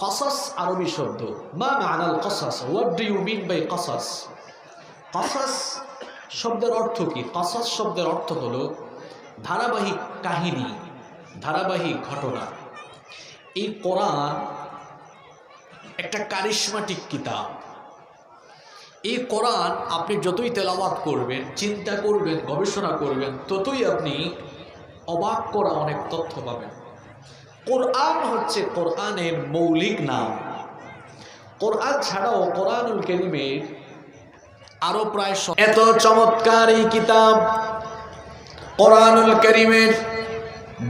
Cautious আরবি শব্দ। মা মানাল কসাস? What do you mean by কসাস? কসাস শব্দের অর্থ কি? কসাস শব্দের অর্থ হলো ধারাবাহিক কাহিনী, ধারাবাহিক ঘটনা। এই কোরআন একটা কারিশমাটিক কিতাব। এই কোরআন আপনি যতই তেলাওয়াত করবেন, চিন্তা করবেন, গবেষণা করবেন, ততই আপনি অবাক করা অনেক তথ্য পাবেন। কোরআন হচ্ছে কোরআনের মৌলিক নাম। কোরআন ছাড়াও কোরআনুল কারীমের আরো প্রায় এত চমৎকার এই কিতাব কোরআনুল কারীমের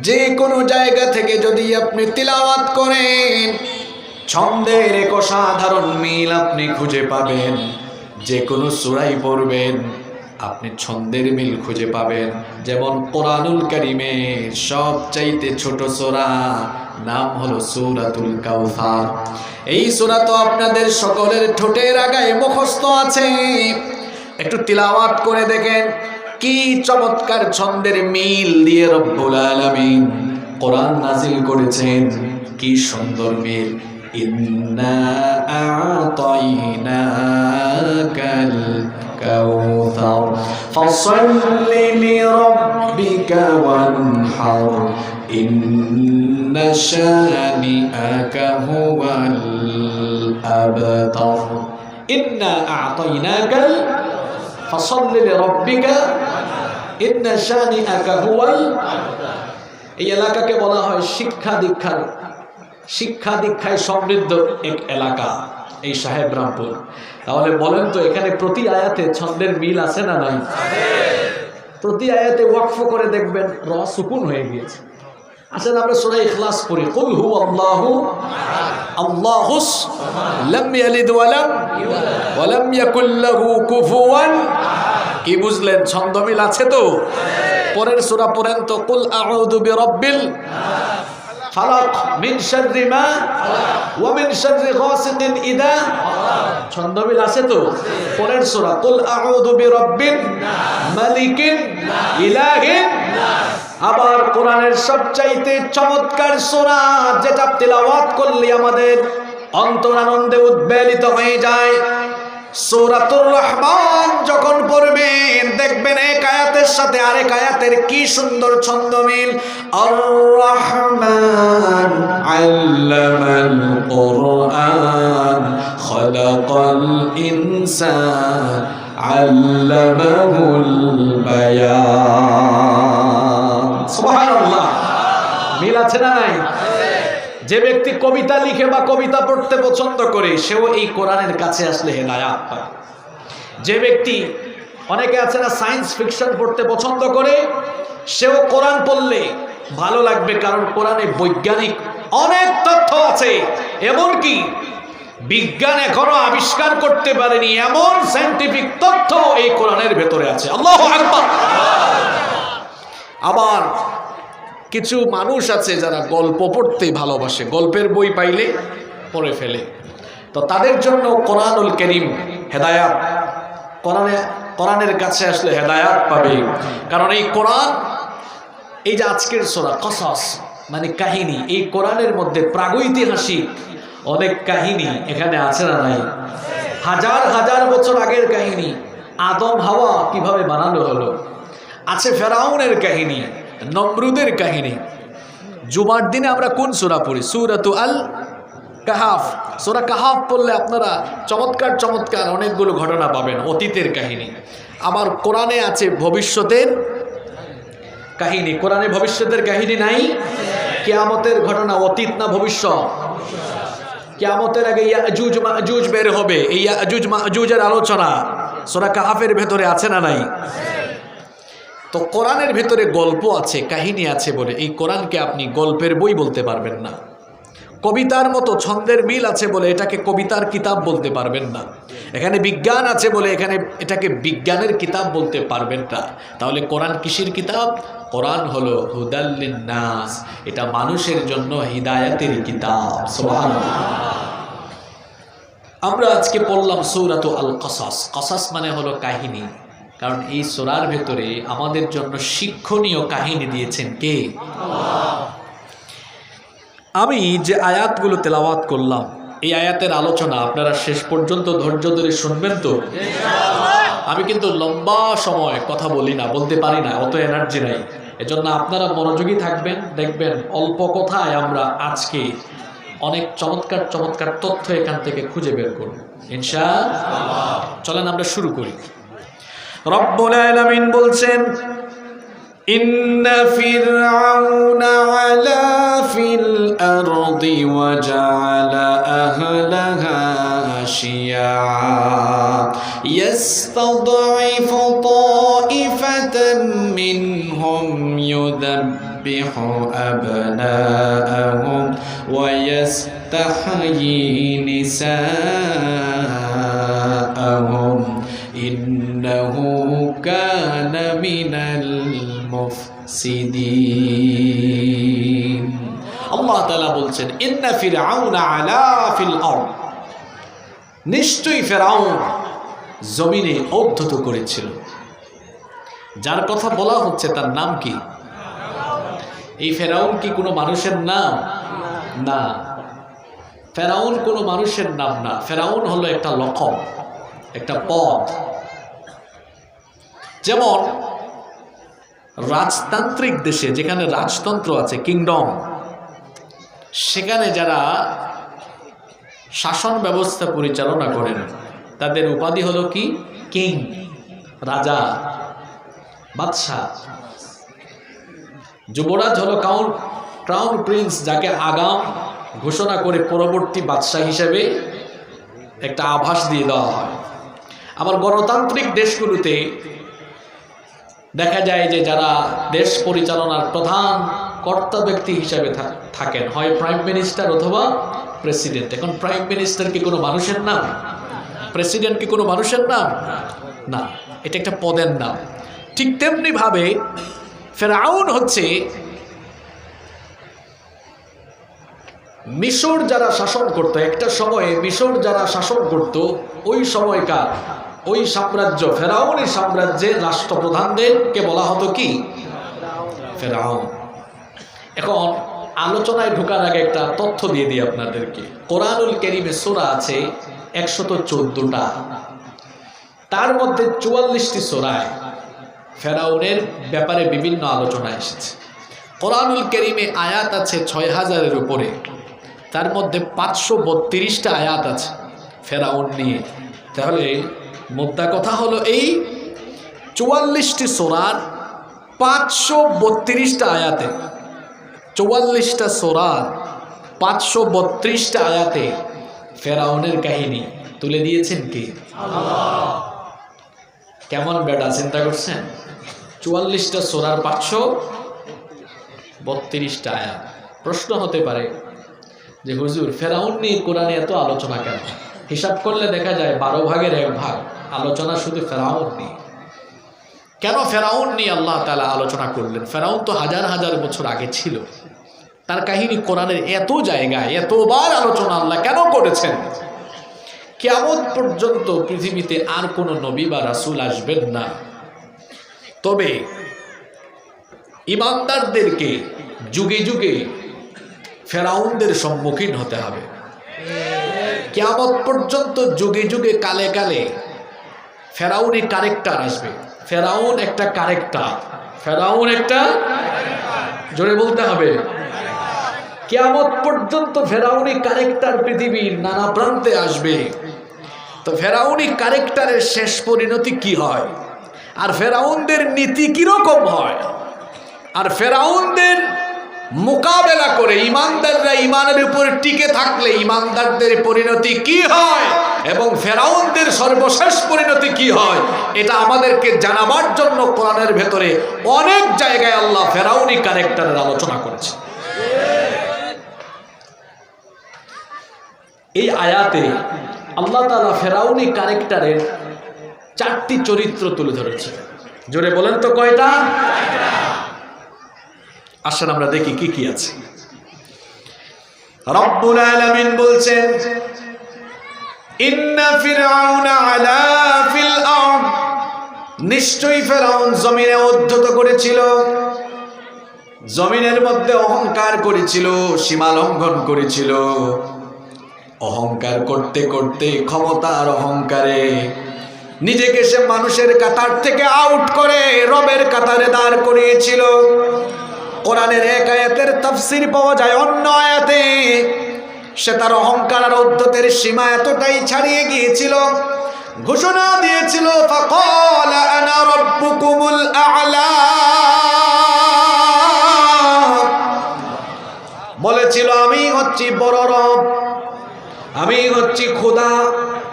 যে কোনো জায়গা থেকে যদি আপনি তিলাওয়াত করেন, ছন্দের এক অসাধারণ মিল আপনি খুঁজে পাবেন। যে কোনো সূরাই পড়বেন আপনি ছন্দের মিল খুঁজে পাবেন। যেমন কোরআনুল কারীমের সবচাইতে ছোট সূরা নাম হলো সূরাতুল কাউসার। এই সূরা তো আপনাদের সকলের ঠোঁটের আগায় মুখস্থ আছে। একটু তিলাওয়াত করে দেখেন কি চমৎকার ছন্দের মিল দিয়ে রব্বুল আলামিন কোরআন নাজিল করেছেন। কি সুন্দর মিল। ইন্না আ'তাইনাকাল কাউসার ফাসাল্লি লিরাব্বিকা ওয়ানহার ইন্না শানিআকা হুয়াল আবতার। ইন্না আ'তাইনাকাল ফাসাল্লি লিরাব্বিকা ইন্না শানিআকা হুয়াল। এই এলাকাকে বলা হয় শিক্ষা দীক্ষায় সমৃদ্ধ এক এলাকা এই সাহেবরামপুর। তাহলে বলেন তো এখানে প্রতি আয়াতে ছন্দের মিল আছে না নাই? প্রতি আয়াতে ওয়াকফ করে দেখবেন র সুকুন হয়ে গিয়েছে। আসেন আমরা সূরা ইখলাস পড়ি। কুল হুয়াল্লাহু আল্লাহুস লাম ইয়ালিদ ওয়া লাম ইয়াকুল লাহু কুফুয়ান। কি বুঝলেন? ছন্দ মিল আছে তো? পরের সূরা পড়েন তো। কুল আউযু বিরাব্বিল ফালাক মিন শাররি মা ওয়া মিন শাররি গাসিকিন ইযা। ছন্দ মিল আছে তো? পরের সূরা কুল আউযু বিরাব্বিন মালিকিন ইলাহিন। আবার কোরআনের সবচাইতে চমৎকার সূরা যেটা তেলাওয়াত করলে আমাদের অন্তর আনন্দে উদ্বেলিত হয়ে যায়, সূরাতুর রহমান যখন পড়বেন দেখবেন এক আয়াতের সাথে আরেক আয়াতের কি সুন্দর ছন্দ মিল। আর রহমান আল্লামাল কুরআন খালাকাল ইনসান আল্লামাহুল বায়ান। সুবহানাল্লাহ। মিল আছে না নাই? যে ব্যক্তি কবিতা লিখে বা কবিতা পড়তে পছন্দ করে সেও এই কোরআনের কাছে আসলে হেদায়াত পায়। যে ব্যক্তি, অনেকে আছে না সায়েন্স ফিকশন পড়তে পছন্দ করে, সেও কোরআন পড়লে ভালো লাগবে, কারণ কোরআনে বৈজ্ঞানিক অনেক তথ্য আছে। এমনকি বিজ্ঞান এখনো আবিষ্কার করতে পারেনি এমন সায়েন্টিফিক তথ্য এই কোরআনের ভেতরে আছে। আল্লাহু আকবার। আবার কিছু মানুষ আছে যারা গল্প পড়তে ভালোবাসে, গল্পের বই পাইলে পড়ে ফেলে। তো তাদের জন্য কোরআনুল কারীম হেদায়াত। কোরআনের কাছে আসলে হেদায়াত পাবে, কারণ এই কোরআন, এই যে আজকের সূরা কসাস মানে কাহিনী, এই কোরআনের মধ্যে প্রাগৈতিহাসিক অনেক কাহিনী এখানে আছে না নাই? হাজার হাজার বছর আগের কাহিনী। আদম হাওয়া কিভাবে বানানো হলো, আছে ফেরাউনের কাহিনী, নমরুদের কাহিনী। জুমার দিনে আমরা কোন সূরা পড়ি? সূরাতু আল কাহাফ। সূরা কাহাফ পড়লে আপনারা চমৎকার চমৎকার অনেকগুলো ঘটনা পাবেন, অতীতের কাহিনী। আবার কোরআনে আছে ভবিষ্যতের কাহিনী। কোরআনে ভবিষ্যতের কাহিনী নাই? কিয়ামতের ঘটনা অতীত না ভবিষ্যৎ? কিয়ামতের আগে ইয়াজুজ মাজুজ বের হবে, এই ইয়াজুজ মাজুজের আলোচনা সূরা কাহাফের ভেতরে আছে না নাই? তো কোরআনের ভেতরে গল্প আছে, কাহিনী আছে বলে এই কোরআনকে আপনি গল্পের বই বলতে পারবেন না। কবিতার মতো ছন্দের মিল আছে বলে এটাকে কবিতার কিতাব বলতে পারবেন না। এখানে বিজ্ঞান আছে বলে এটাকে বিজ্ঞানের কিতাব বলতে পারবেন না। তাহলে কোরআন কিসের কিতাব? কোরআন হলো হুদাল লিন্নাস, এটা মানুষের জন্য হিদায়াতের কিতাব। সুবহানাল্লাহ। আমরা আজকে পড়লাম সূরাতু আল কসাস। কসাস মানে হলো কাহিনী, কারণ এই সূরার ভেতরে আমাদের জন্য শিক্ষণীয় কাহিনী দিয়েছেন কে? আল্লাহ। আমি যে আয়াতগুলো তেলাওয়াত করলাম, এই আয়াতের আলোচনা আপনারা শেষ পর্যন্ত ধৈর্য ধরে শুনবেন তো? আমি কিন্তু লম্বা সময় কথা বলি না, বলতে পারি না, অত এনার্জি নাই। এজন্য আপনারা মনোযোগী থাকবেন, দেখবেন অল্প কথায় আমরা আজকে অনেক চমৎকার চমৎকার তথ্য এখান থেকে খুঁজে বের করব ইনশাআল্লাহ। চলেন আমরা শুরু করি। রব্বুল আলামিন বলছেন, ইন্না ফিরআউনা আলা ফিল আরদি ওয়া জাআলা আহলাহা শিয়া ইয়াস্তাদঈফু তাঈফাতাম মিনহুম ইউযাব্বিহু আবনাআহুম ওয়া ইয়াস্তাহয়ী নিসাআহুম ইন্নাহু কানা মিনাল মুফসিদিন। আল্লাহ তাআলা বলছেন, ইন্না ফিরআউনা আলা ফিল আরদ, নিশ্চয়ই ফিরআউন জমিনে ঔদ্ধত্য করেছিল। যার কথা বলা হচ্ছে তার নাম কি? এই ফিরআউন কি কোনো মানুষের নাম? না, ফিরআউন কোনো মানুষের নাম না। ফিরআউন হলো একটা লকব, একটা পদ। যেমন রাজতান্ত্রিক দেশে যেখানে রাজতন্ত্র আছে, কিংডম, সেখানে যারা শাসন ব্যবস্থা পরিচালনা করেন তাদের উপাধি হলো কি? কিং, রাজা, বাদশাহ। যুবরাজ হলো ক্রাউন প্রিন্স, যাকে আগাম ঘোষণা করে পরবর্তী বাদশাহ হিসেবে একটা আভাস দিয়ে দেওয়া হয়। আবার গণতান্ত্রিক দেশগুলোতে দেখা যায় যে যারা দেশ পরিচালনার প্রধান কর্তা ব্যক্তি হিসাবে থাকেন, হয় প্রাইম মিনিস্টার অথবা প্রেসিডেন্ট। এখন প্রাইম মিনিস্টার কি কোনো মানুষের নাম? প্রেসিডেন্ট কি কোনো মানুষের নাম? না, এটা একটা পদের নাম। ঠিক তেমনি ভাবে ফিরআউন হচ্ছে মিশর যারা শাসন করত, একটা সময়ে মিশর যারা শাসন করত, ওই সময়কার ওই সাম্রাজ্য, ফেরাউনি সাম্রাজ্যের রাষ্ট্রপ্রধানদেরকে বলা হতো কি? ফেরাউন। এখন আলোচনায় ঢোকার আগে একটা তথ্য দিয়ে দিই আপনাদেরকে। কোরআনুল কারীমে সূরা আছে 114টা, তার মধ্যে 44টি সূরায় ফেরাউনের ব্যাপারে বিভিন্ন আলোচনা এসেছে। কোরআনুল কারীমে আয়াত আছে 6000-এর উপরে, তার মধ্যে 532টা আয়াত আছে ফেরাউন নিয়ে। তাহলে মোদ্দা কথা হলো এই 44টি সূরার 532টা আয়াতে, 44টা সূরার 532টা আয়াতে ফেরাউনের কাহিনী তুলে দিয়েছেন কে? আল্লাহ। কেমন বেটা চিন্তা করছেন? 44টা সূরার 532টা আয়াত। প্রশ্ন হতে পারে যে হুজুর, ফেরাউন নিয়ে কোরআনে এত আলোচনা কেন? হিসাব করলে দেখা যায় 12 ভাগের 1 ভাগ আলোচনা শুধু ফেরাউন নিয়ে। কেন ফেরাউন নিয়ে আল্লাহ তাআলা আলোচনা করলেন? ফেরাউন তো হাজার হাজার বছর আগে ছিল, তার কাহিনী কোরআনের এত জায়গায় এতবার আলোচনা আল্লাহ কেন করেছেন? কিয়ামত পর্যন্ত পৃথিবীতে আর কোনো নবী বা রাসূল আসবেন না, তবে ইমানদারদেরকে যুগে যুগে ফেরাউনদের সম্মুখীন হতে হবে। কিয়ামত পর্যন্ত যুগে যুগে কালে কালে ফেরাউনি ক্যারেক্টার আসবে। ফেরাউন একটা ক্যারেক্টার, ফেরাউন একটা, জোরে বলতে হবে, কিয়ামত পর্যন্ত ফেরাউনি ক্যারেক্টার পৃথিবীর নানা প্রান্তে আসবে। তো ফেরাউনি ক্যারেক্টারের শেষ পরিণতি কি হয়, আর ফেরাউনদের নীতি কিরকম হয়, আর ফেরাউনদের মোকাবেলা করে ইমানদাররা ইমানের উপর টিকে থাকলে ইমানদারদের পরিণতি কি হয়, এবং ফেরাউনদের সর্বশেষ পরিণতি কি হয়, এটা আমাদেরকে জানাবার জন্য কোরআনের ভেতরে অনেক জায়গায় আল্লাহ ফেরাউনি ক্যারেক্টারের আলোচনা করেছে। এই আয়াতে আল্লাহ তাআলা ফেরাউনি ক্যারেক্টারের 4টি চরিত্র তুলে ধরেছে। জোরে বলেন তো কয়টা? আসেন আমরা দেখি কি কি আছে। রব্বুল আলামিন বলছেন, ইন্না ফিরআউনা আলা ফিল আরদ, নিশ্চয়ই ফেরাউন জমিনে উদ্ধত করেছিল। জমিনের মধ্যে অহংকার করেছিল, সীমা লঙ্ঘন করেছিল। অহংকার করতে করতে ক্ষমতার অহংকারে নিজেকে সে মানুষের কাতার থেকে আউট করে রবের কাতারে দাঁড় করিয়েছিল। কোরআনের এক আয়াতের তাফসীর পাওয়া যায় অন্য আয়াতে। সে তার অহংকার আর উদ্ধতের সীমা এতটাই ছাড়িয়ে গিয়েছিল, ঘোষণা দিয়েছিল ফাকালা আনা রাব্বুকুমুল আ'লা, বলেছিল আমি হচ্ছি বড় রব, আমি হচ্ছি খোদা।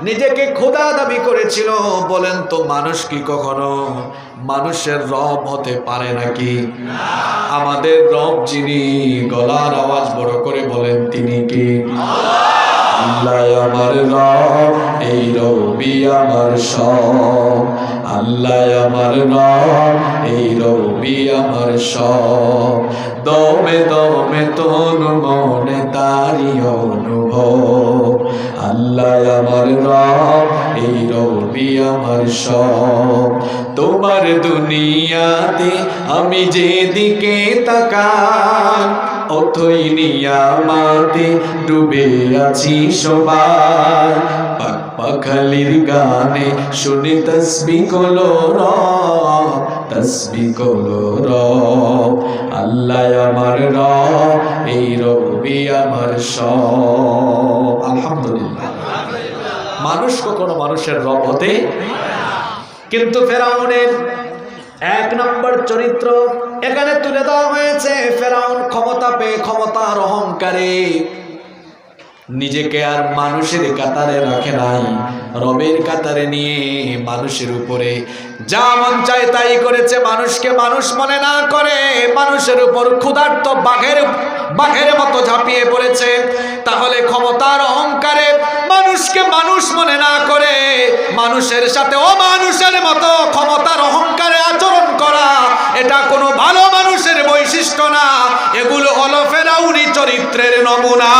নিজেকে খোদা দাবি করেছিল। বলেন তো মানুষ কি কখনো মানুষের রব হতে পারে নাকি? আমাদের রব যিনি, গলার আওয়াজ বড় করে বলেন তিনি কি? আল্লাহ আমার রব, এই রবি আমার সব। আল্লাহ আমার রব, এই রবি আমার সব। দমে দমে তন মনে তারি অনুভব। আল্লাহ আমার রব, এই রবি আমার সব। তোমার দুনিয়াতে আমি যেদিকে তাকাই, অথই নিয়ামতে ডুবে আছি সবাই। পাক পাখালির গানে শুনে তসবিহ করলো রব, তসবিহ করলো রব। আল্লাহ আমার রব, এই রবি আমার সব। আলহামদুলিল্লাহ। মানুষ কখনো মানুষের রব হতে, কিন্তু ফেরাউনের এক নম্বর চরিত্র এখানে তুলে দেওয়া হয়েছে। ফেরাউন ক্ষমতা পেয়ে ক্ষমতার অহংকারে নিজেকে আর মানুষের কাতারে রাখে নাই, রবের কাতারে নিয়ে মানুষের উপরে যা মন চায় তাই করেছে। মানুষকে মানুষ মনে না করে মানুষের উপর ক্ষুধার্ত বাঘের মতো ঝাঁপিয়ে পড়েছে। তাহলে ক্ষমতার অহংকারে মানুষকে মানুষ মনে না করে মানুষের সাথে অমানুষের মতো ক্ষমতার অহংকারে আচরণ করা, এটা কোনো ভালো মানুষের বৈশিষ্ট্য না। এগুলো হলো ফেরাউনি চরিত্রের নমুনা।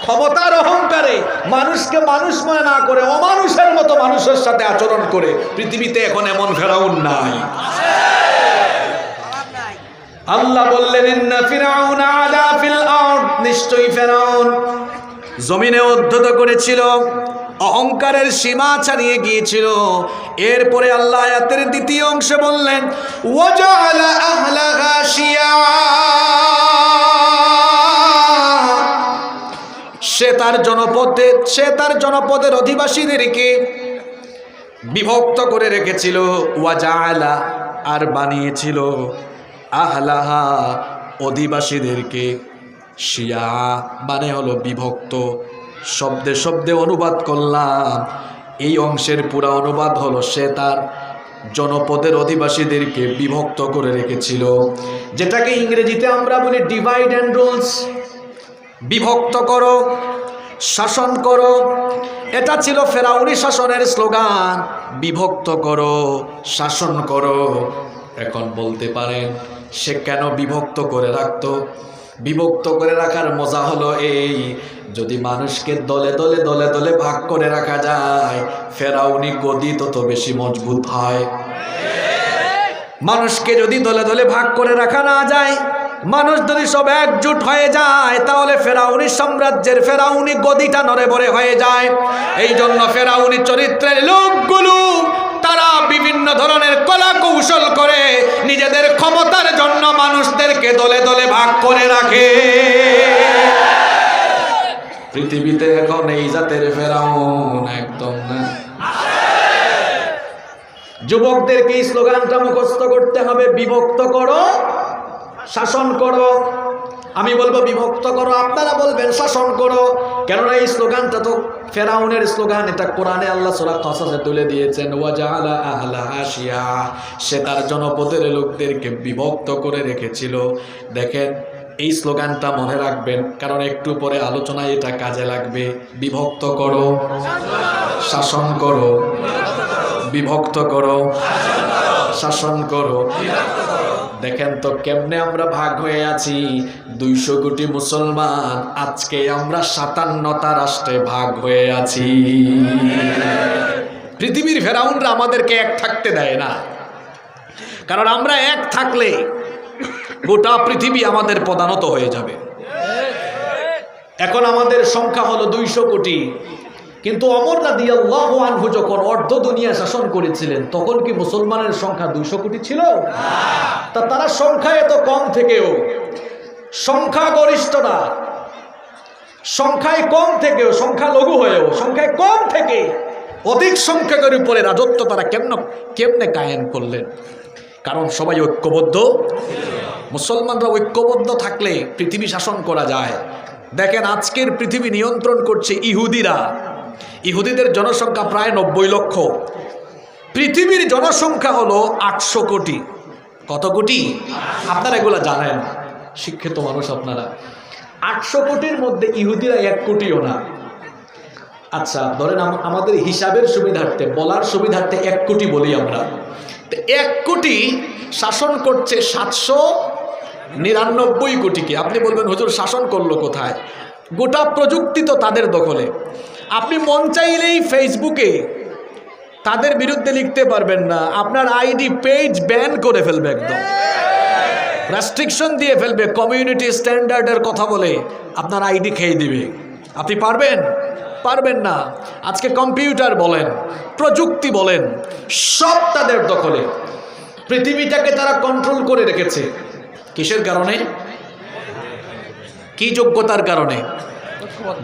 ক্ষমতার অহংকারে মানুষকে মানুষ মনে না করে অমানুষের মতো মানুষের সাথে আচরণ করে পৃথিবীতে এখন এমন ফেরাউন নাই। আল্লাহ বললেন ইন্না ফিরাউন আলা ফিল আরদ, নিশ্চয়ই ফেরাউন জমিনে উদ্ধত করেছিল, অহংকারের সীমা ছাড়িয়ে গিয়েছিল। এরপরে আল্লাহ আয়াতের দ্বিতীয় অংশে বললেন ওয়াজআলা আহলাহা শিয়া, সে তার জনপদের অধিবাসীদেরকে বিভক্ত করে রেখেছিল। ওয়াজআলা, আর বানিয়েছিল আহলাহা, অধিবাসীদেরকে শিয়া, মানে হলো বিভক্ত। শব্দে শব্দে অনুবাদ করলাম। এই অংশের পুরা অনুবাদ হলো সে তার জনপদের অধিবাসীদেরকে বিভক্ত করে রেখেছিল, যেটাকে ইংরেজিতে আমরা বলি ডিভাইড অ্যান্ড রুলস। বিভক্ত করো, শাসন করো, এটা ছিল ফেরাউনি শাসনের স্লোগান। বিভক্ত করো, শাসন করো। এখন বলতে পারেন সে কেন বিভক্ত করে রাখতো? বিভক্ত করে রাখার মজা হলো এই, যদি মানুষকে দলে দলে দলে দলে ভাগ করে রাখা যায় ফেরাউনি গদি তত বেশি মজবুত হয়। মানুষকে যদি দলে দলে ভাগ করে রাখা না যায়, মানুষ যদি সব একজুট হয়ে যায়, তাহলে ফেরাউনি সাম্রাজ্যের ফেরাউনি গদিটা নড়েবড়ে হয়ে যায়। এই জন্য ফেরাউনি চরিত্রের লোকগুলো তারা বিভিন্ন ধরনের কলা কৌশল করে নিজেদের ক্ষমতার জন্য মানুষদেরকে দলে দলে ভাগ করে রাখে। পৃথিবীতে এখন এই জাতের ফেরাউন একদম না। যুবকদেরকে এই স্লোগানটা মুখস্থ করতে হবে, বিভক্ত করো, শাসন করো। আমি বলবো বিভক্ত করো, আপনারা বলবেন শাসন করো। কেননা এই স্লোগানটা তো ফেরাউনের স্লোগান। এটা কোরআনে আল্লাহ সূরা কাসাসে তুলে দিয়েছেন ওয়াজআলা আহলাহা শিয়া, সে তার জনপদের লোকদেরকে বিভক্ত করে রেখেছিল। দেখেন এই স্লোগানটা মনে রাখবেন, কারণ একটু পরে আলোচনায় এটা কাজে লাগবে। বিভক্ত করো, শাসন করো, বিভক্ত করো, শাসন করো। দেখেন তো কেমনে আমরা ভাগ হয়ে আছি। 200 কোটি মুসলমান, আজকে আমরা 57টা রাষ্ট্রে ভাগ হয়ে আছি। পৃথিবীর ফেরাউনরা আমাদেরকে এক থাকতে দেয় না। কারণ আমরা এক থাকলে গোটা পৃথিবী আমাদের প্রধানত হয়ে যাবে। এখন আমাদের সংখ্যা হলো 200 কোটি, কিন্তু ওমর রাদিয়াল্লাহু আনহু যখন অর্ধ দুনিয়া শাসন করেছিলেন তখন কি মুসলমানের সংখ্যা 200 কোটি ছিল? তা তারা সংখ্যা এত কম থেকেও, সংখ্যাগরিষ্ঠরা সংখ্যায় কম থেকেও, সংখ্যা লঘু হয়েও, সংখ্যায় কম থেকে অধিক সংখ্যকের উপরে রাজত্ব তারা কেমনে কায়েম করলেন? কারণ সবাই ঐক্যবদ্ধ। মুসলমানরা ঐক্যবদ্ধ থাকলে পৃথিবী শাসন করা যায়। দেখেন আজকের পৃথিবী নিয়ন্ত্রণ করছে ইহুদিরা। ইহুদিদের জনসংখ্যা প্রায় 90 লক্ষ। পৃথিবীর জনসংখ্যা হলো 800 কোটি। কত কোটি? আপনারা এগুলা জানেন, শিক্ষিত মানুষ আপনারা। 800 কোটির মধ্যে ইহুদিরা 1 কোটিও না। আচ্ছা ধরেন আমাদের হিসাবের সুবিধার্থে, বলার সুবিধার্থে 1 কোটি বলি আমরা। 1 কোটি শাসন করছে 799 কোটিকে। আপনি বলবেন হুজুর শাসন করলো কোথায়? গোটা প্রযুক্তি তো তাদের দখলে। আপনি মন চাইলেই ফেসবুকে তাদের বিরুদ্ধে লিখতে পারবেন না, আপনার আইডি পেজ ব্যান করে ফেলবে, একদম রেস্ট্রিকশন দিয়ে ফেলবে, কমিউনিটি স্ট্যান্ডার্ডের কথা বলে আপনার আইডি খেয়ে দিবে। আপনি পারবেন? পারবেন না। আজকে কম্পিউটার বলেন, প্রযুক্তি বলেন, সব তাদের দখলে। পৃথিবীটাকে তারা কন্ট্রোল করে রেখেছে। কিসের কারণে? কি যোগ্যতার কারণে?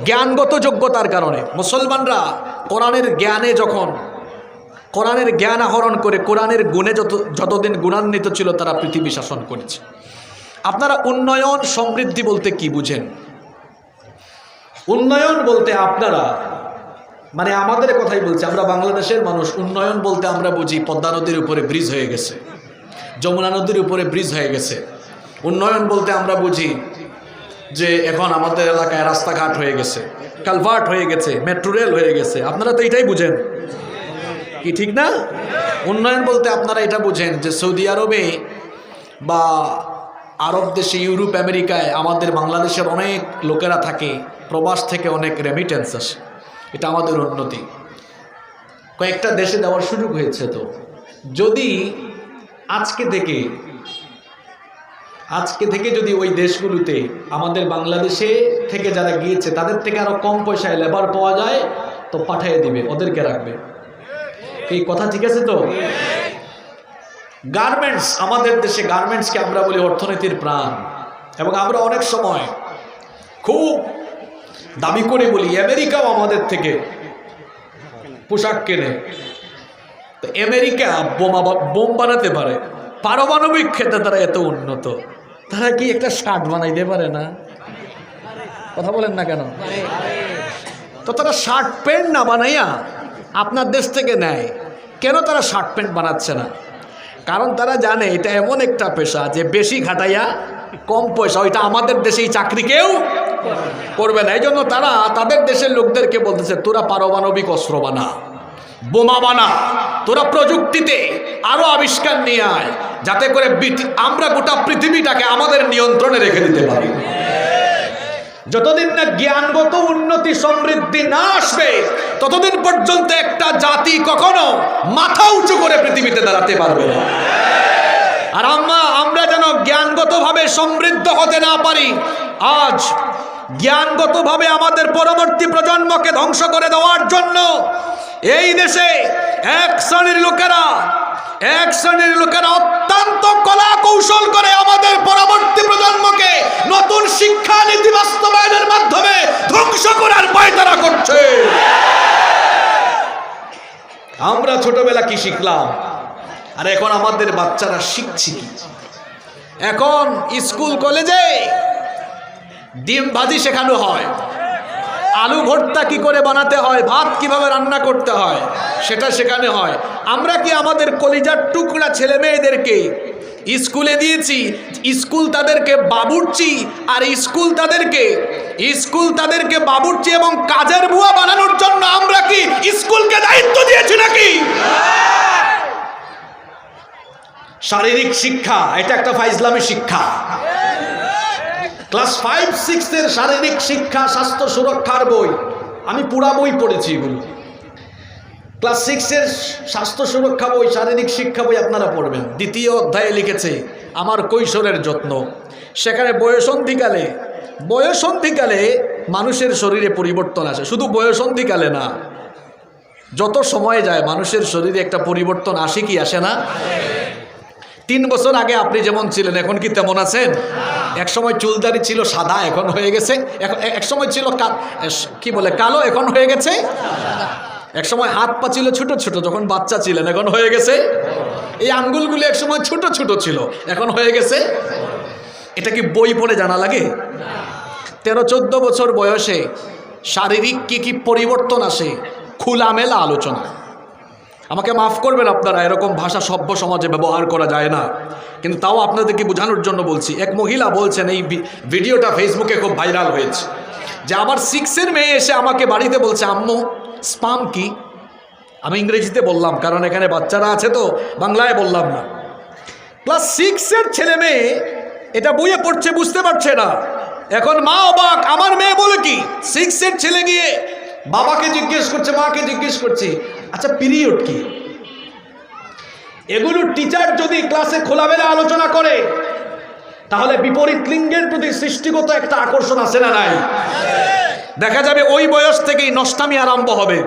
জ্ঞানগত যোগ্যতার কারণে। মুসলমানরা কোরআনের জ্ঞানে যখন কোরআনের জ্ঞান আহরণ করে কোরআনের গুণে যতদিন গুণান্বিত ছিল তারা পৃথিবী শাসন করেছে। আপনারা উন্নয়ন সমৃদ্ধি বলতে কি বুঝেন? উন্নয়ন বলতে আপনারা মানে আমাদের কথাই বলছি, আমরা বাংলাদেশের মানুষ। উন্নয়ন বলতে আমরা বুঝি পদ্মা নদীর উপরে ব্রিজ হয়ে গেছে, যমুনা নদীর উপরে ব্রিজ হয়ে গেছে। উন্নয়ন বলতে আমরা বুঝি যে এখন আমাদের এলাকায় রাস্তাঘাট হয়ে গেছে, কালভার্ট হয়ে গেছে, মেট্রো রেল হয়ে গেছে। আপনারা তো এটাই বুঝেন, কি ঠিক না? উন্নয়ন বলতে আপনারা এটা বুঝেন যে সৌদি আরবে বা আরব দেশে, ইউরোপ, আমেরিকায় আমাদের বাংলাদেশের অনেক লোকেরা থাকে, প্রবাস থেকে অনেক রেমিটেন্স আসে, এটা আমাদের উন্নতি। কয়েকটা দেশে দেওয়ার সুযোগ হয়েছে। তো যদি আজকে থেকে যদি ওই দেশগুলোতে আমাদের বাংলাদেশে থেকে যারা গিয়েছে তাদের থেকে আরো কম পয়সায় লেবার পাওয়া যায় তো পাঠিয়ে দিবে, ওদেরকে রাখবে। এই কথা ঠিক আছে তো? গার্মেন্টস, আমাদের দেশে গার্মেন্টসকে আমরা বলি অর্থনীতির প্রাণ, এবং আমরা অনেক সময় খুব দাবি করে বলি আমেরিকাও আমাদের থেকে পোশাক কেনে। তো আমেরিকা বোম বানাতে পারে, পারমাণবিক ক্ষেত্রে তারা এত উন্নত, তারা কি একটা শার্ট বানাইতে পারে না? কথা বলেন না কেন? তো তারা শার্ট প্যান্ট না বানাইয়া আপনার দেশ থেকে নেয় কেন? তারা শার্ট প্যান্ট বানাচ্ছে না, কারণ তারা জানে এটা এমন একটা পেশা যে বেশি খাটাইয়া কম পয়সা, ওইটা আমাদের দেশেই চাকরি কেউ করবে না। এই জন্য তারা তাদের দেশের লোকদেরকে বলতেছে তোরা পারমাণবিক অস্ত্র বানা, বোমা বানা, তোরা প্রযুক্তিতে আরো আবিষ্কার নিয়ে আয়, যাতে করে আমরা গোটা পৃথিবীটাকে আমাদের নিয়ন্ত্রণে রেখে দিতে পারি। যতদিন না জ্ঞানগত উন্নতি সমৃদ্ধি না আসবে ততদিন পর্যন্ত একটা জাতি কখনো মাথা উঁচু করে পৃথিবীতে দাঁড়াতে পারবে না। আর আমরা যেন জ্ঞানগতভাবে সমৃদ্ধ হতে না পারি, আজ জ্ঞানগতভাবে আমাদের পরবর্তী প্রজন্মকে ধ্বংস করে দেওয়ার জন্য এই দেশে এক শ্রেণীর লোকেরা অত্যন্ত কলা কৌশল করে আমাদের পরবর্তী প্রজন্মকে নতুন শিক্ষানীতি বাস্তবায়নের মাধ্যমে ধ্বংস করার পায়তারা করছে। আমরা ছোটবেলা কি শিখলাম, আর এখন আমাদের বাচ্চারা শিখছি কি? এখন স্কুল কলেজে ডিম ভাজি শেখানো হয়, আলু ভর্তা কি করে বানাতে হয়, ভাত কিভাবে রান্না করতে হয় সেটা শেখানো হয়। আমরা কি আমাদের কলিজার টুকরা ছেলে মেয়েদেরকে স্কুলে দিয়েছি? স্কুল তাদেরকে বাবুর্চি আর স্কুল তাদেরকে বাবুর্চি এবং কাজের বুয়া বানানোর জন্য আমরা কি স্কুলকে দায়িত্ব দিয়েছি নাকি? শারীরিক শিক্ষা এটা একটা ফাইজলামি শিক্ষা। ক্লাস 5-6 এর শারীরিক শিক্ষা, স্বাস্থ্য সুরক্ষার বই, আমি পুরা বই পড়েছি এগুলো। ক্লাস 6-এর স্বাস্থ্য সুরক্ষা বই, শারীরিক শিক্ষা বই আপনারা পড়বেন। দ্বিতীয় অধ্যায়ে লিখেছে আমার কৈশোরের যত্ন। সেখানে বয়সন্ধিকালে মানুষের শরীরে পরিবর্তন আসে। শুধু বয়সন্ধিকালে না, যত সময় যায় মানুষের শরীরে একটা পরিবর্তন আসে কি আসে না? 3 বছর আগে আপনি যেমন ছিলেন এখন কি তেমন আছেন? এক সময় চুলদারি ছিল সাদা, এখন হয়ে গেছে, এক সময় ছিল কি বলে কালো, এখন হয়ে গেছে। এক সময় হাত পা ছিল ছোট ছোট যখন বাচ্চা ছিলেন, এখন হয়ে গেছে। এই আঙ্গুলগুলো এক সময় ছোট ছোট ছিল, এখন হয়ে গেছে। এটা কি বই পড়ে জানা লাগে? 13-14 বছর বয়সে শারীরিক কি পরিবর্তন আসে, খোলামেলা আলোচনা। আমাকে মাফ করবেন আপনারা, এরকম ভাষা সভ্য সমাজে ব্যবহার করা যায় না, কিন্তু তাও আপনাদেরকে বোঝানোর জন্য বলছি। এক মহিলা বলছেন, এই ভিডিওটা ফেসবুকে খুব ভাইরাল হয়েছে, যে আমার 6-এর মেয়ে এসে আমাকে বাড়িতে বলছে, আম্মু স্পাম কি? আমি ইংরেজিতে বললাম, কারণ এখানে বাচ্চারা আছে তো বাংলায় বললাম না। ক্লাস 6-এর ছেলে মেয়ে এটা বইয়ে পড়ছে, বুঝতে পারছে না। এখন মা অবাক, আমার মেয়ে বলে কি? 6-এর ছেলে গিয়ে বাবাকে জিজ্ঞেস করছে, মাকে জিজ্ঞেস করছে, আচ্ছা পিরিয়ড কি? এগুলো টিচার যদি ক্লাসে খোলামেলা আলোচনা করে, তাহলে বিপরীত লিঙ্গের প্রতি সৃষ্টিগত একটা আকর্ষণ আছে না নাই? দেখা যাবে ওই বয়স থেকেই নষ্টামি আরম্ভ হবে,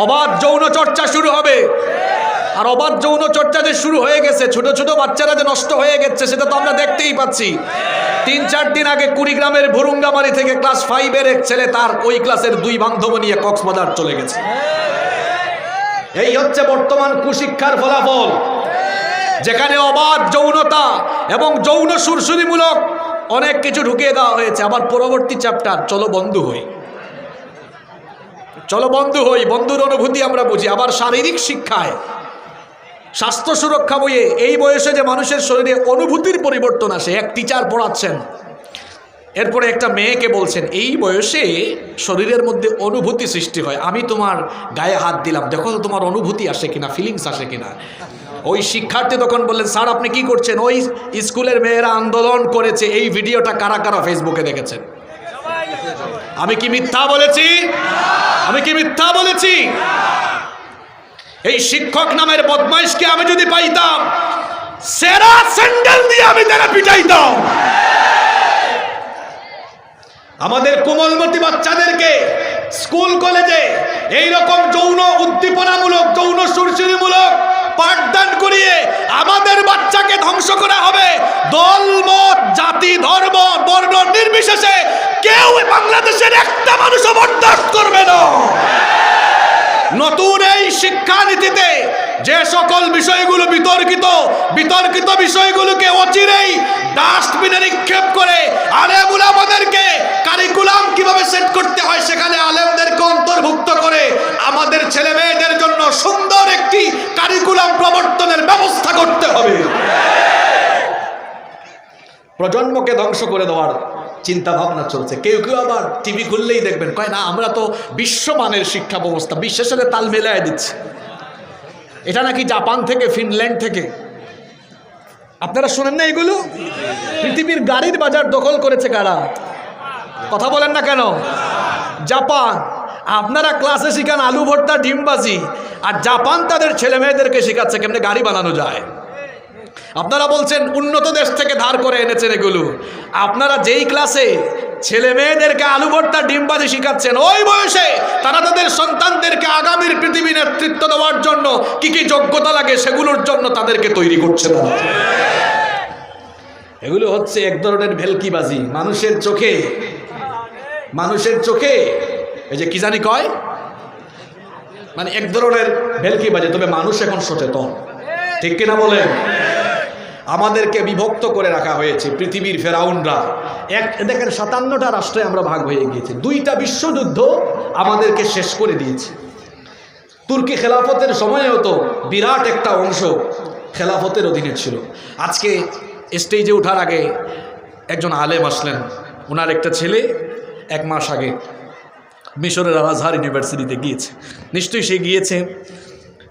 অবাধ যৌন চর্চা শুরু হবে। আর অবাধ যৌন চর্চা যে শুরু হয়ে গেছে, ছোট ছোট বাচ্চারা যে নষ্ট হয়ে গেছে, সেটা তো আমরা দেখতেই পাচ্ছি। 3-4 দিন আগে কুড়িগ্রামের ভুরুঙ্গামারি থেকে ক্লাস 5-এর এক ছেলে তার ওই ক্লাসের 2 বান্ধব নিয়ে কক্সবাজার চলে গেছে। এই হচ্ছে বর্তমান কুশিক্ষার ফলাফল, যেখানে অবাধ যৌনতা এবং যৌন সুরসুরিমূলক অনেক কিছু ঢুকিয়ে দেওয়া হয়েছে। আবার পরবর্তী চ্যাপ্টার, চলো বন্ধু হই, চলো বন্ধু হই, বন্ধুর অনুভূতি আমরা বুঝি। আবার শারীরিক শিক্ষায়, স্বাস্থ্য সুরক্ষা বইয়ে এই বয়সে যে মানুষের শরীরে অনুভূতির পরিবর্তন আসে, এক টিচার পড়াচ্ছেন, এরপরে একটা মেয়েকে বলছেন, এই বয়সে শরীরের মধ্যে অনুভূতি সৃষ্টি হয়, আমি তোমার গায়ে হাত দিলাম, দেখো তো তোমার অনুভূতি আসে কিনা, ফিলিংস আসে কিনা। ওই শিক্ষার্থী তখন বললেন, স্যার আপনি কি করছেন? ওই স্কুলের মেয়েরা আন্দোলন করেছে, এই ভিডিওটা কারা কারা ফেসবুকে দেখেছেন? আমি কি মিথ্যা বলেছি? আমি কি মিথ্যা বলেছি? এই শিক্ষক নামের বদমাইশকে আমি যদি পাইতাম, সেরা স্যান্ডেল দিয়ে আমি তারা পিটাইতাম। আমাদের কোমলমতি বাচ্চাদেরকে স্কুল কলেজে এইরকম যৌন উদ্দীপনামূলক, যৌন সুরসুরিমূলক পাঠদান করিয়ে আমাদের বাচ্চাকে ধ্বংস করা হবে। দল মত, জাতি, ধর্ম, বর্ণ নির্বিশেষে কেউ বাংলাদেশের একটা মানুষও বরদাস্ত করবে না। নতুন এই শিক্ষানীতিতে যে সকল বিষয়গুলো বিতর্কিত বিষয়গুলোকে অচিরেই ডাস্টবিনে নিক্ষেপ করে আলেম উলামাদেরকে কারিকুলাম কিভাবে সেট করতে হয় সেখানে আলেমদেরকে অন্তর্ভুক্ত করে আমাদের ছেলে মেয়েদের জন্য সুন্দর একটি কারিকুলাম প্রবর্তনের ব্যবস্থা করতে হবে। প্রজন্মকে ধ্বংস করে দেওয়ার চিন্তা ভাবনা চলছে। কেউ কেউ আবার টিভি খুললেই দেখবেন, কয় না আমরা তো বিশ্বমানের শিক্ষা ব্যবস্থা, বিশ্বের সাথে তাল মেলায় দিচ্ছি। এটা নাকি জাপান থেকে, ফিনল্যান্ড থেকে। আপনারা শুনেন না এগুলো? পৃথিবীর গাড়ির বাজার দখল করেছে কারা? কথা বলেন না কেন? জাপান। আপনারা ক্লাসে শিখান আলু ভর্তা, ডিমবাজি, আর জাপান তাদের ছেলে মেয়েদেরকে শেখাচ্ছে কেমনে গাড়ি বানানো যায়। আপনারা বলছেন উন্নত দেশ থেকে ধার করে এনেছেন এগুলো। আপনারা যেই ক্লাসে ছেলে মেয়েদেরকে আলু ভর্তা, ডিমবাজি শিখাচ্ছেন, ওই বয়সে তারা তাদের সন্তানদেরকে আগামীর পৃথিবী নেতৃত্ব দেওয়ার জন্য কি কি যোগ্যতা লাগে সেগুলোর জন্য তাদেরকে তৈরি করছে না। এগুলো হচ্ছে এক ধরনের ভেলকিবাজি। মানুষের চোখে এই যে কি জানি কয়, মানে এক ধরনের ভেলকিবাজি। তবে মানুষ এখন সচেতন, ঠিক কিনা বলেন? আমাদেরকে বিভক্ত করে রাখা হয়েছে পৃথিবীর ফেরাউনরা। দেখেন 57টা রাষ্ট্রে আমরা ভাগ হয়ে গিয়েছি। 2টা বিশ্বযুদ্ধ আমাদেরকে শেষ করে দিয়েছে। তুর্কি খেলাফতের সময়েও তো বিরাট একটা অংশ খেলাফতের অধীনে ছিল। আজকে স্টেজে ওঠার আগে একজন আলেম আসলেন, ওনার একটা ছেলে 1 মাস আগে মিশরের আল আজহার ইউনিভার্সিটিতে গিয়েছে। নিশ্চয়ই সে গিয়েছে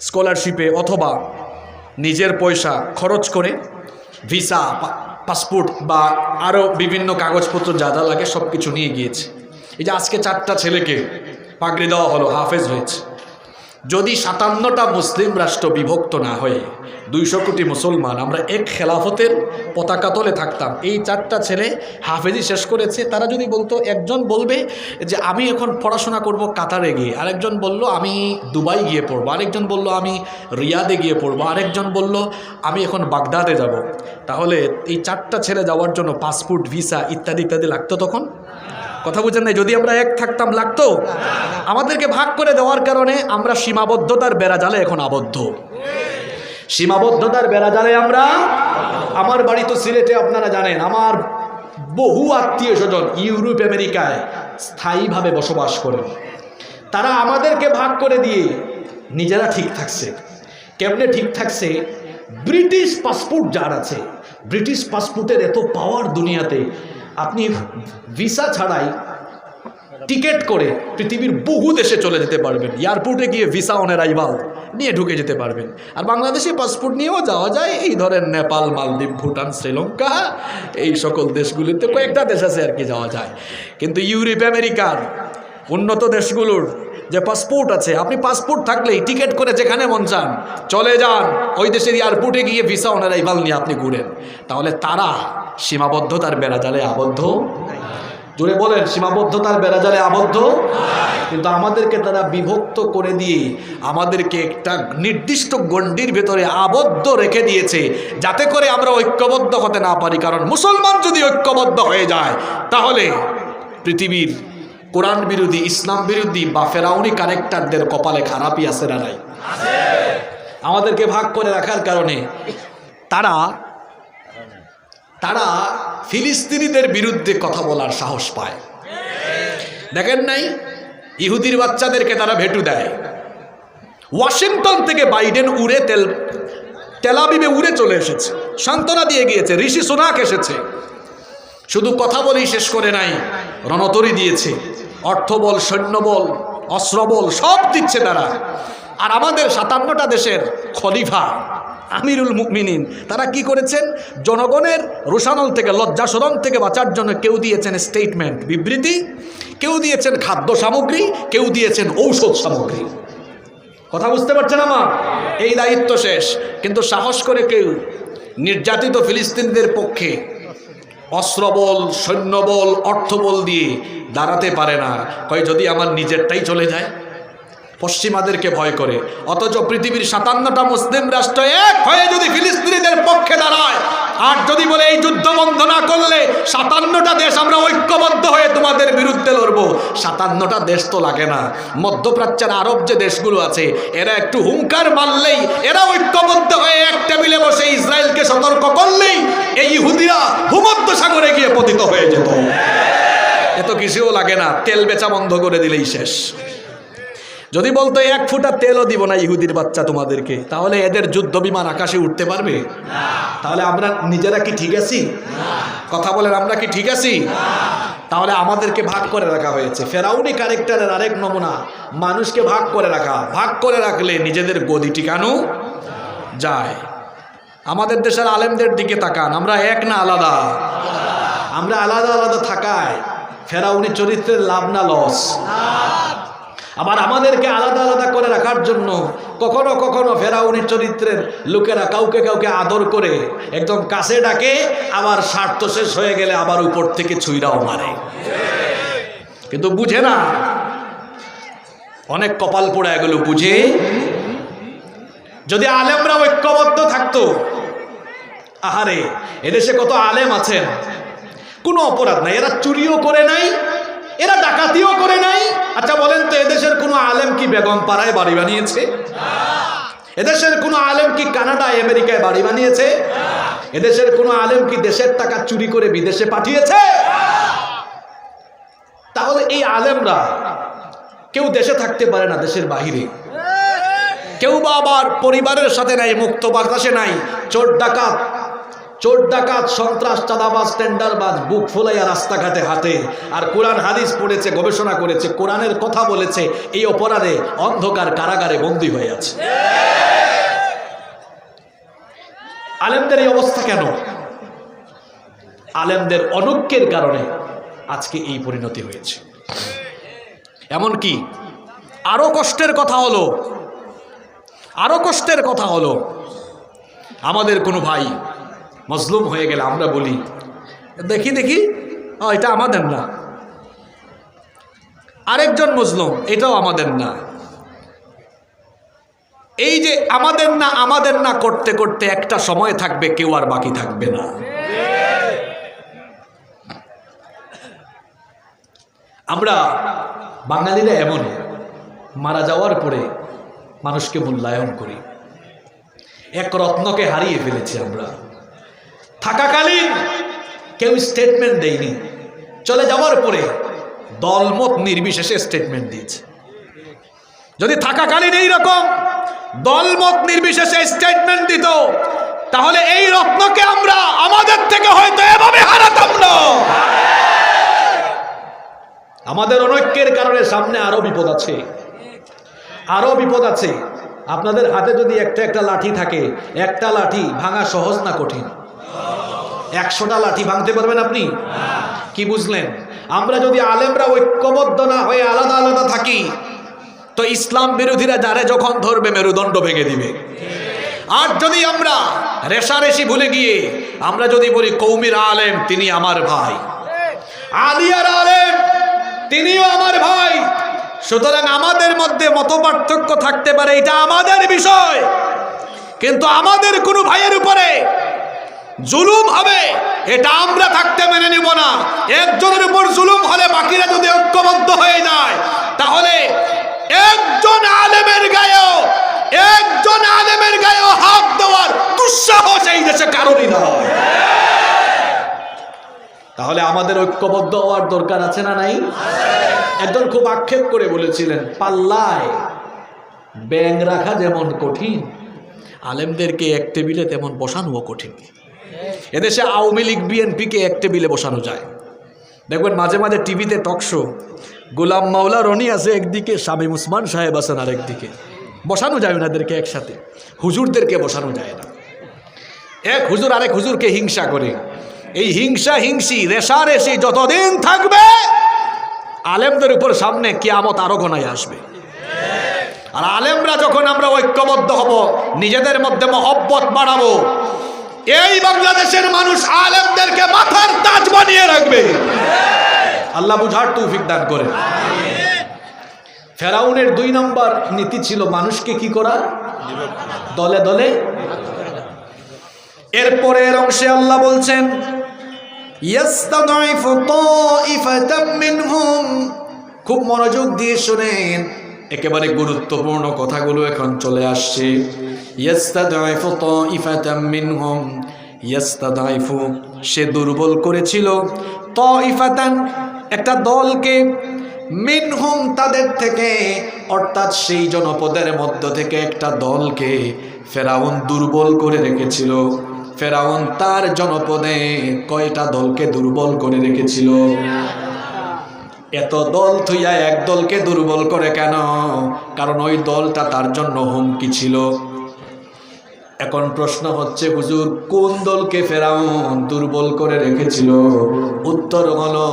স্কলারশিপে অথবা নিজের পয়সা খরচ করে ভিসা, পাসপোর্ট বা আরও বিভিন্ন কাগজপত্র যা যা লাগে সব কিছু নিয়ে গিয়েছে। এই যে আজকে 4টা ছেলেকে পাগড়ি দেওয়া হলো, হাফেজ হয়েছে। যদি 57টা মুসলিম রাষ্ট্র বিভক্ত না হয়ে 200 কোটি মুসলমান আমরা এক খেলাফতের পতাকা তলে থাকতাম, এই 4টা ছেলে হাফেজি শেষ করেছে, তারা যদি বলতো, একজন বলবে যে আমি এখন পড়াশোনা করব কাতারে গিয়ে, আরেকজন বলল আমি দুবাই গিয়ে পড়বো, আরেকজন বলল আমি রিয়াদে গিয়ে পড়বো, আরেকজন বলল আমি এখন বাগদাদে যাব, তাহলে এই 4টা ছেলে যাওয়ার জন্য পাসপোর্ট, ভিসা ইত্যাদি ইত্যাদি লাগতো তখন? কথা বুঝেন নাই? যদি আমরা এক থাকতাম লাগতো? আমাদেরকে ভাগ করে দেওয়ার কারণে আমরা সীমাবদ্ধতার বেড়াজালে এখন আবদ্ধ। সীমাবদ্ধতার বেড়াজালে আমরা, আমার বাড়ি তো সিলেটে, আপনারা জানেন, আমার বহু আত্মীয় স্বজন ইউরোপ আমেরিকায় স্থায়ীভাবে বসবাস করেন। তারা আমাদেরকে ভাগ করে দিয়ে নিজেরা ঠিক থাকছে। কেমনে ঠিক থাকছে? ব্রিটিশ পাসপোর্ট যার আছে, ব্রিটিশ পাসপোর্টের এত পাওয়ার দুনিয়াতে, আপনি ভিসা ছাড়াই টিকিট করে পৃথিবীর বহু দেশে চলে যেতে পারবেন। এয়ারপোর্টে গিয়ে ভিসা অন অ্যারাইভাল নিয়ে ঢুকে যেতে পারবেন। আর বাংলাদেশে পাসপোর্ট নিয়েও যাওয়া যায়, এই ধরেন নেপাল, মালদ্বীপ, ভুটান, শ্রীলঙ্কা, এই সকল দেশগুলিতে কয়েকটা দেশ আছে আর কি যাওয়া যায়। কিন্তু ইউরোপ আমেরিকার উন্নত দেশগুলোর যে পাসপোর্ট আছে, আপনি পাসপোর্ট থাকলেই টিকিট করে যেখানে মন চান চলে যান, ওই দেশের এয়ারপোর্টে গিয়ে ভিসা অন অ্যারাইভাল নিয়ে আপনি ঘুরেন। তাহলে তারা সীমাবদ্ধতার বেড়াজালে আবদ্ধ? জোরে বলেন, সীমাবদ্ধতার বেড়াজালে আবদ্ধ? কিন্তু আমাদেরকে তারা বিভক্ত করে দিয়ে আমাদেরকে একটা নির্দিষ্ট গণ্ডির ভেতরে আবদ্ধ রেখে দিয়েছে, যাতে করে আমরা ঐক্যবদ্ধ হতে না পারি। কারণ মুসলমান যদি ঐক্যবদ্ধ হয়ে যায়, তাহলে পৃথিবীর কোরআন বিরোধী, ইসলাম বিরোধী বা ফেরাউনি কানেক্টারদের কপালে খারাপই আছে না নাই? আমাদেরকে ভাগ করে রাখার কারণে তারা ফিলিস্তিনিদের বিরুদ্ধে কথা বলার সাহস পায়। দেখেন নাই, ইহুদির বাচ্চাদেরকে তারা ভেটু দেয়। ওয়াশিংটন থেকে বাইডেন উড়ে তেল আবিবে উড়ে চলে এসেছে, সান্ত্বনা দিয়ে গিয়েছে। ঋষি সুনাক এসেছে, শুধু কথা বলেই শেষ করে নাই, রণতরী দিয়েছে, অর্থবল, সৈন্যবল, অস্ত্রবল সব দিচ্ছে তারা। আর আমাদের 57টা দেশের খলিফা আমিরুল মুমিনিন তারা কি করেছেন? জনগণের রোষানল থেকে, লজ্জাশরম থেকে বাঁচার জন্য কেউ দিয়েছেন স্টেটমেন্ট, বিবৃতি, কেউ দিয়েছেন খাদ্য সামগ্রী, কেউ দিয়েছেন ঔষধ সামগ্রী। কথা বুঝতে পারছেন আমার? এই দায়িত্ব শেষ। কিন্তু সাহস করে কেউ নির্যাতিত ফিলিস্তিনিদের পক্ষে অস্ত্রবল, সৈন্যবল, অর্থবল দিয়ে দাঁড়াতে পারে না। কয় যদি আমার নিজেরটাই চলে যায়, পশ্চিমাদেরকে ভয় করে। অথচ পৃথিবীর 57টা মুসলিম রাষ্ট্র এক হয়ে যদি ফিলিস্তিনিদের পক্ষে দাঁড়ায়, আর যদি বলে এই যুদ্ধ বন্ধ না করলে 57টা দেশ আমরা ঐক্যবদ্ধ হয়ে তোমাদের বিরুদ্ধে লড়বো, 57টা দেশ তো লাগে না। মধ্যপ্রাচ্যের আরব যে দেশগুলো আছে, এরা একটু হুঙ্কার মারলেই, এরা ঐক্যবদ্ধ হয়ে এক টেবিলে বসে ইসরায়েলকে সতর্ক করলেই এই ইহুদিরা ভূমধ্য সাগরে গিয়ে পতিত হয়ে যেত। এত কিছুও লাগে না, তেল বেচা বন্ধ করে দিলেই শেষ। যদি বলতো 1 ফুটা তেলও দিব না ইহুদির বাচ্চা তোমাদেরকে, তাহলে এদের যুদ্ধ বিমান আকাশে উঠতে পারবে? তাহলে আমরা নিজেরা কি ঠিক আছি? কথা বলেন, আমরা কি ঠিক আছি? তাহলে আমাদেরকে ভাগ করে রাখা হয়েছে। ফেরাউনি ক্যারেক্টারের আরেক নমুনা, মানুষকে ভাগ করে রাখা। ভাগ করে রাখলে নিজেদের গদি টিকানো যায়। আমাদের দেশের আলেমদের দিকে তাকান, আমরা এক না আলাদা? আমরা আলাদা আলাদা থাকায় ফেরাউনি চরিত্রের লাভ না লস? আবার আমাদেরকে আলাদা আলাদা করে রাখার জন্য কখনো কখনো ফেরাউনি চরিত্রের লোকেরা কাউকে কাউকে আদর করে একদম কাছে ডাকে, আবার স্বার্থ শেষ হয়ে গেলে আবার উপর থেকে ছুঁইরাও মারে। কিন্তু বুঝে না, অনেক কপাল পোড়া এগুলো বুঝে। যদি আলেমরা ঐক্যবদ্ধ থাকতো, আহারে এদেশে কত আলেম আছেন, কোনো অপরাধ নাই, এরা চুরিও করে নাই, এরা ডাকাতিও করে নাই। আচ্ছা বলেন তো, এদেশের কোনো আলেম কি বেগম পাড়ায় বাড়ি বানিয়েছে? এদেশের কোনো আলেম কি কানাডায়, আমেরিকায় বাড়ি বানিয়েছে? এদেশের কোনো আলেম কি দেশের টাকা চুরি করে বিদেশে পাঠিয়েছে? তাহলে এই আলেমরা কেউ দেশে থাকতে পারে না, দেশের বাহিরে। কেউ বা আবার পরিবারের সাথে নাই, মুক্ত বাতাসে নাই। চোর ডাকাত, সন্ত্রাস, চাঁদাবাজ, টেন্ডারবাজ বুক ফুলাইয়া রাস্তাঘাটে হাঁটে, আর কোরআন হাদিস পড়েছে, গবেষণা করেছে, কোরআনের কথা বলেছে, এই অপরাধে অন্ধকার কারাগারে বন্দী হয়ে আছে। আলেমদের এই অবস্থা কেন? আলেমদের অনৈক্যের কারণে আজকে এই পরিণতি হয়েছে। এমনকি আরো কষ্টের কথা হলো, আরো কষ্টের কথা হলো, আমাদের কোনো ভাই মজলুম হয়ে গেলে আমরা বলি দেখি দেখি এটা আমাদের না, আরেকজন মজলুম এটাও আমাদের না। এই যে আমাদের না করতে করতে একটা সময় থাকবে কেউ আর বাকি থাকবে না। আমরা বাঙালিরা এমন, মারা যাওয়ার পরে মানুষকে মূল্যায়ন করি। এক রত্নকে হারিয়ে ফেলেছি আমরা। থাকাকালীন কেউ স্টেটমেন্ট দেয়নি, চলে যাওয়ার পরে দলমত নির্বিশেষে স্টেটমেন্ট দিয়েছে। যদি থাকাকালীন এইরকম দলমত নির্বিশেষে স্টেটমেন্ট দিত, তাহলে এই রত্নকে আমরা আমাদের থেকে হয়তো এভাবে হারাতাম না। আমাদের অনৈক্যের কারণে সামনে আরো বিপদ আছে, আরো বিপদ আছে। আপনাদের হাতে যদি একটা লাঠি থাকে, একটা লাঠি ভাঙা সহজ না কঠিন? 100টা লাঠি ভাঙতে পারবেন আপনি? কি বুঝলেন? আমরা যদি আলেমরা ঐক্যবদ্ধ না হয়ে আলাদা আলাদা থাকি, তো ইসলাম বিরোধীরা যারে যখন ধরবে মেরুদণ্ড ভেঙে দিবে। আর যদি আমরা রেশারেশি ভুলে গিয়ে আমরা যদি বলি কৌমির আলেম তিনি আমার ভাই, আলিয়ার আলেম তিনিও আমার ভাই, সুতরাং আমাদের মধ্যে মতপার্থক্য থাকতে পারে, এটা আমাদের বিষয়, কিন্তু আমাদের কোনো ভাইয়ের উপরে জুলুম হবে এটা আমরা থাকতে মেনে নিব না। একজনের উপর জুলুম হলে বাকিরা যদি ঐক্যবদ্ধ হয়ে যায়, তাহলে একজন আলেমের গায়েও হাত দেওয়ার দুঃসাহস এই দেশে কারোরই নয়। তাহলে আমাদের ঐক্যবদ্ধ হওয়ার দরকার আছে না নাই? একজন খুব আক্ষেপ করে বলেছিলেন, পাল্লায় ব্যাঙ রাখা যেমন কঠিন, আলেমদেরকে এক টেবিলে তেমন বসানোও কঠিন। এদেশে আওয়ামী লীগ বিএনপিকে এক টেবিলে বসানো যায়। দেখবেন মাঝে মাঝে টিভিতে টকশো, গোলাম মাওলা রনি আছে একদিকে, শামীম উসমান সাহেব আছেন আর একদিকে, বসানো যায় ওনাদেরকে একসাথে। হুজুরদেরকে বসানো যায় না। এক হুজুর আরেক হুজুরকে হিংসা করে। এই হিংসি রেশারেশি যতদিন থাকবে, আলেমদের উপর সামনে কিয়ামত আরো ঘনায় আসবে। আর আলেমরা যখন আমরা ঐক্যবদ্ধ হব, নিজেদের মধ্যে মহব্বত বাড়াবো, এই বাংলাদেশের মানুষ আলেমদেরকে মাথার তাজ বানিয়ে রাখবে। আল্লাহ বুঝার তৌফিক দান করে। ফেরাউনের 2 নম্বর নীতি ছিল মানুষকে কি করা? দলে দলে। এরপরের অংশে আল্লাহ বলছেন, ইয়াস্তাদাইফু তাইফাতাম মিনহুম। খুব মনোযোগ দিয়ে শুনেন, একেবারে গুরুত্বপূর্ণ কথাগুলো এখন চলে আসছে। ইয়াস্তাদাইফু তাইফাতাম মিনহুম, ইয়াস্তাদাইফু সে দুর্বল করেছিল, তাইফাতান একটা দলকে, মিনহুম তাদের থেকে, অর্থাৎ সেই জনপদের মধ্য থেকে একটা দলকে ফেরাউন দুর্বল করে রেখেছিল। ফেরাউন তার জনপদে কয়টা দলকে দুর্বল করে রেখেছিল? এত দল থুইয়া এক দলকে দুর্বল করে কেন? কারণ ওই দলটা তার জন্য হুমকি ছিল। এখন প্রশ্ন হচ্ছে, হুজুর কোন দলকে ফেরাউন দুর্বল করে রেখেছিল? উত্তর হলো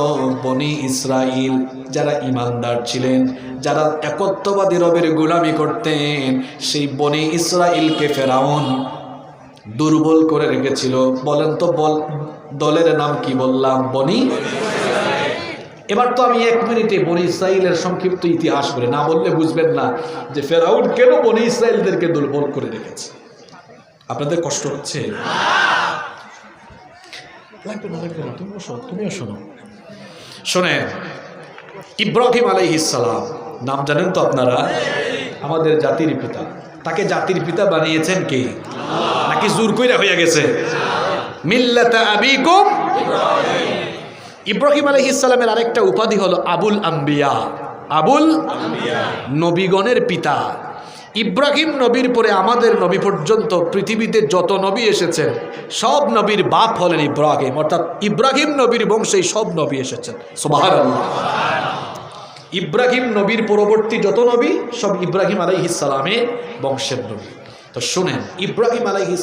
বনি ইসরাইল, যারা ইমানদার ছিলেন, যারা একত্ববাদী রবের গোলামি করতেন, সেই বনি ইসরাইলকে ফেরাউন দুর্বল করে রেখেছিল। বলেন তো দলের নাম কি বললাম? বনি। এবার তো আমি 1 মিনিটে বনি ইসরাইলের সংক্ষিপ্ত ইতিহাস বলে, না বললে বুঝবেন না যে ফেরাউন কেন বনি ইসরাইলদেরকে দুর্বল করে রেখেছে। আপনাদের কষ্ট হচ্ছে? তুমিও শোনো। শোনেন, ইব্রাহিম আলাইহিস সালাম নাম জানেন তো আপনারা? আমাদের জাতির পিতা। তাকে জাতির পিতা বানিয়েছেন কে? নাকি জোর কইরা হয়ে গেছে? মিল্লাতা আবিকুম ইব্রাহিম আলাইহিস সালামের আরেকটা উপাধি হলো আবুল আম্বিয়া। আবুল নবীগণের পিতা। ইব্রাহিম নবীর পরে আমাদের নবী পর্যন্ত পৃথিবীতে যত নবী এসেছেন, সব নবীর বাপ হলেন ইব্রাহিম, অর্থাৎ ইব্রাহিম নবীর বংশেই সব নবী এসেছেন। সুবহানাল্লাহ। ইব্রাহিম নবীর পরবর্তী যত নবী সব ইব্রাহিম আলাইহিস সালামের বংশের নবী। তো শুনেন, ইব্রাহিম আলাইহিস